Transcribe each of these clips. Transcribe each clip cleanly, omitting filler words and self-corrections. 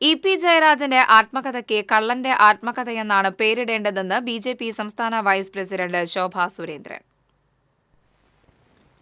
EP. ജയരാജന്റെ ആത്മകഥയ്ക്ക് കള്ളന്റെ ആത്മകഥയെന്നാണ് പേരിടേണ്ടതെന്ന് ബി.ജെ.പി. സംസ്ഥാന vice president Shobha Surendran.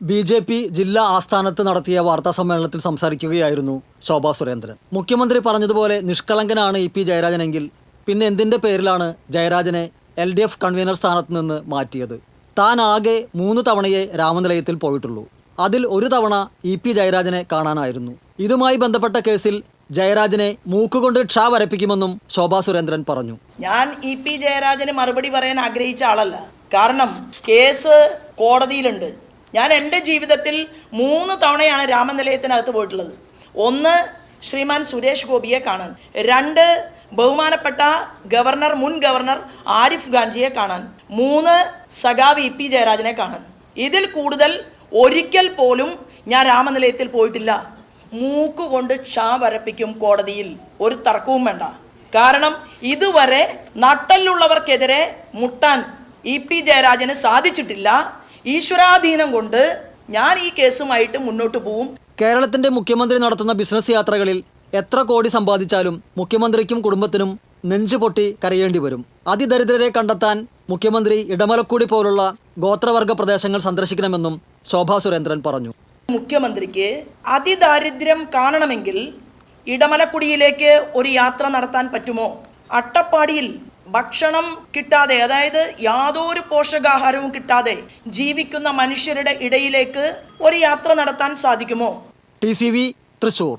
BJP. ജില്ലാ ആസ്ഥാനത്ത് നടത്തിയ വാർത്താസമ്മേളനത്തിൽ സംസാരിക്കുകയായിരുന്നു ശോഭാ സുരേന്ദ്രൻ. മുഖ്യമന്ത്രി പറഞ്ഞതുപോലെ നിഷ്കളങ്കനാണ് ഇ.പി. ജയരാജനെങ്കിൽ പിന്നെ എന്തിൻ്റെ പേരിലാണ് ജയരാജനെ LDF കൺവീനർ സ്ഥാനത്ത് നിന്ന് മാറ്റിയത്? താൻ ആകെ 3 തവണയേ രാമനിലയത്തിൽ പോയിട്ടുള്ളൂ. അതിൽ ഒരു തവണ ഇ.പി. ജയരാജനെ കാണാനായിരുന്നു. ഇതുമായി ബന്ധപ്പെട്ട കേസിൽ ജയരാജനെ മൂക്കുകൊണ്ട് ക്ഷ വരപ്പിക്കുമെന്നും ശോഭാ സുരേന്ദ്രൻ പറഞ്ഞു. ഞാൻ ഇ.പി. ജയരാജന് മറുപടി പറയാൻ ആഗ്രഹിച്ച ആളല്ല. കാരണം കേസ് കോടതിയിലുണ്ട്. ഞാൻ എൻ്റെ ജീവിതത്തിൽ 3 തവണയാണ് രാമനിലയത്തിനകത്ത് പോയിട്ടുള്ളത്. 1 ശ്രീമാൻ സുരേഷ് ഗോപിയെ കാണാൻ, 2 ബഹുമാനപ്പെട്ട മുൻ ഗവർണർ ആരിഫ് ഖാൻജിയെ കാണാൻ, 3 സഖാവ് ഇ.പി. ജയരാജനെ കാണാൻ. ഇതിൽ കൂടുതൽ ഒരിക്കൽ പോലും ഞാൻ രാമനിലയത്തിൽ പോയിട്ടില്ല. മൂക്കുകൊണ്ട് ക്ഷ വരപ്പിക്കും കോടതിയിൽ, ഒരു തർക്കവും വേണ്ട. കാരണം ഇതുവരെ നട്ടലുള്ളവർക്കെതിരെ മുട്ടാൻ ഇ.പി. ജയരാജന് സാധിച്ചിട്ടില്ല. ഈശ്വരാധീനം കൊണ്ട് ഞാൻ ഈ കേസുമായിട്ട് മുന്നോട്ട് പോവും. കേരളത്തിന്റെ മുഖ്യമന്ത്രി നടത്തുന്ന ബിസിനസ് യാത്രകളിൽ എത്ര കോടി സമ്പാദിച്ചാലും മുഖ്യമന്ത്രിക്കും കുടുംബത്തിനും നെഞ്ചുപൊട്ടി കരയേണ്ടി വരും. അതിദരിദ്രരെ കണ്ടെത്താൻ മുഖ്യമന്ത്രി ഇടമലക്കുടി പോലുള്ള ഗോത്രവർഗ പ്രദേശങ്ങൾ സന്ദർശിക്കണമെന്നും ശോഭാ സുരേന്ദ്രൻ പറഞ്ഞു. മുഖ്യമന്ത്രിക്ക് അതിദാരിദ്ര്യം കാണണമെങ്കിൽ ഇടമലക്കുടിയിലേക്ക് ഒരു യാത്ര നടത്താൻ പറ്റുമോ? അട്ടപ്പാടിയിൽ ഭക്ഷണം കിട്ടാതെ, അതായത് യാതൊരു പോഷകാഹാരവും കിട്ടാതെ ജീവിക്കുന്ന മനുഷ്യരുടെ ഇടയിലേക്ക് ഒരു യാത്ര നടത്താൻ സാധിക്കുമോ? TCV തൃശ്ശൂർ.